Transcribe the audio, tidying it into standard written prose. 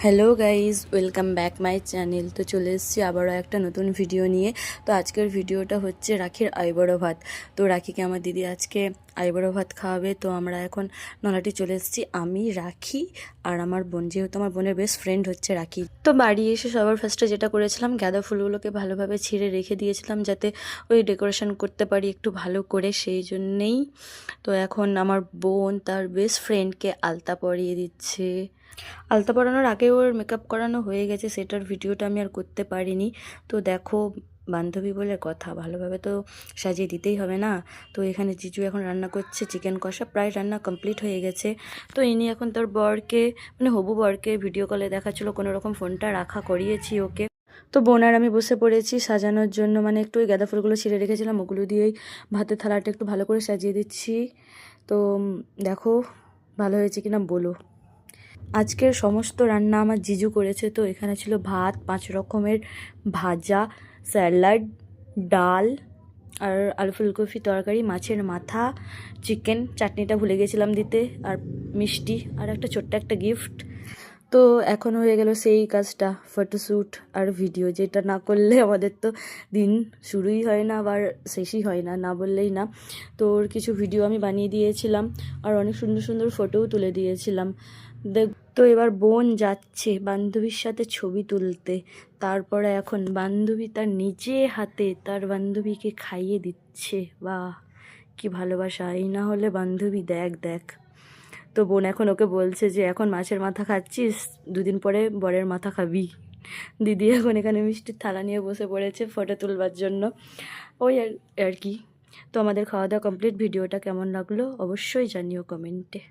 Hello guys, welcome back my channel. তো চলে এসেছি আবারও একটা নতুন ভিডিও নিয়ে। তো আজকের ভিডিওটা হচ্ছে রাখির আইবুড়ো ভাত। তো রাখিকে আমার দিদি আজকে আইবুড়ো ভাত খাওয়াবে। তো আমরা এখন নলাটি চলে এসেছি, আমি, রাখি আর আমার বোন, যেহেতু আমার বোনের বেস্ট ফ্রেন্ড হচ্ছে রাখি। তো বাড়ি এসে সবার ফার্স্টে যেটা করেছিলাম, গাঁদা ফুলগুলোকে ভালোভাবে ছিঁড়ে রেখে দিয়েছিলাম যাতে ওই ডেকোরেশন করতে পারি একটু ভালো করে, সেই জন্যেই। তো এখন আমার বোন তার বেস্ট ফ্রেন্ডকে আলতা পরিয়ে দিচ্ছে। আলতা পরানোর আগে ওর মেকআপ করানো হয়ে গেছে, সেটার ভিডিওটা আমি আর করতে পারিনি। তো দেখো, বান্ধবী বলে কথা, ভালোভাবে তো সাজিয়ে দিতেই হবে না। তো এখানে জিজু এখন রান্না করছে চিকেন কষা, প্রায় রান্না কমপ্লিট হয়ে গেছে। তো ইনি এখন তোর বরকে, মানে হবু বরকে ভিডিও কলে দেখাচ্ছিল, কোনো রকম ফোনটা রাখা করিয়েছি ওকে। তো বোন আর আমি বসে পড়েছি সাজানোর জন্য, মানে একটু ওই গাঁদা ফুলগুলো ছিঁড়ে রেখেছিলাম, ওগুলো দিয়েই ভাতের থালাটা একটু ভালো করে সাজিয়ে দিচ্ছি। তো দেখো ভালো হয়েছে কিনা বলো। আজকের সমস্ত রান্না আমার জিজু করেছে। তো এখানে ছিল ভাত, 5 রকমের ভাজা, স্যালাড, ডাল আর আলু ফুলকপি তরকারি, মাছের মাথা, চিকেন, চাটনিটা ভুলে গেছিলাম দিতে, আর মিষ্টি আর একটা ছোট্ট একটা গিফট। তো এখন হয়ে গেল সেই কাজটা, ফটোশ্যুট আর ভিডিও, যেটা না করলে আমাদের তো দিন শুরুই হয় না, আবার শেষই হয় না, না বললেই না। তো ওর কিছু ভিডিও আমি বানিয়ে দিয়েছিলাম আর অনেক সুন্দর সুন্দর ফটোও তুলে দিয়েছিলাম। দেখ, তো এবার বোন যাচ্ছে বান্ধবীর সাথে ছবি তুলতে। তারপরে এখন বান্ধবী তার নিজে হাতে তার বান্ধবীকে খাইয়ে দিচ্ছে। বাহ, কি ভালোবাসা! এই না হলে বান্ধবী, দেখ দেখ। তো বোন এখন ওকে বলছে যে এখন মাছের মাথা খাচ্ছিস, 2 দিন পরে বরের মাথা খাবি। দিদি এখন এখানে মিষ্টির থালা নিয়ে বসে পড়েছে ফটো তুলবার জন্য। ওই আর কি। তো আমাদের খাওয়া দাওয়া কমপ্লিট। ভিডিওটা কেমন লাগলো অবশ্যই জানিও কমেন্টে।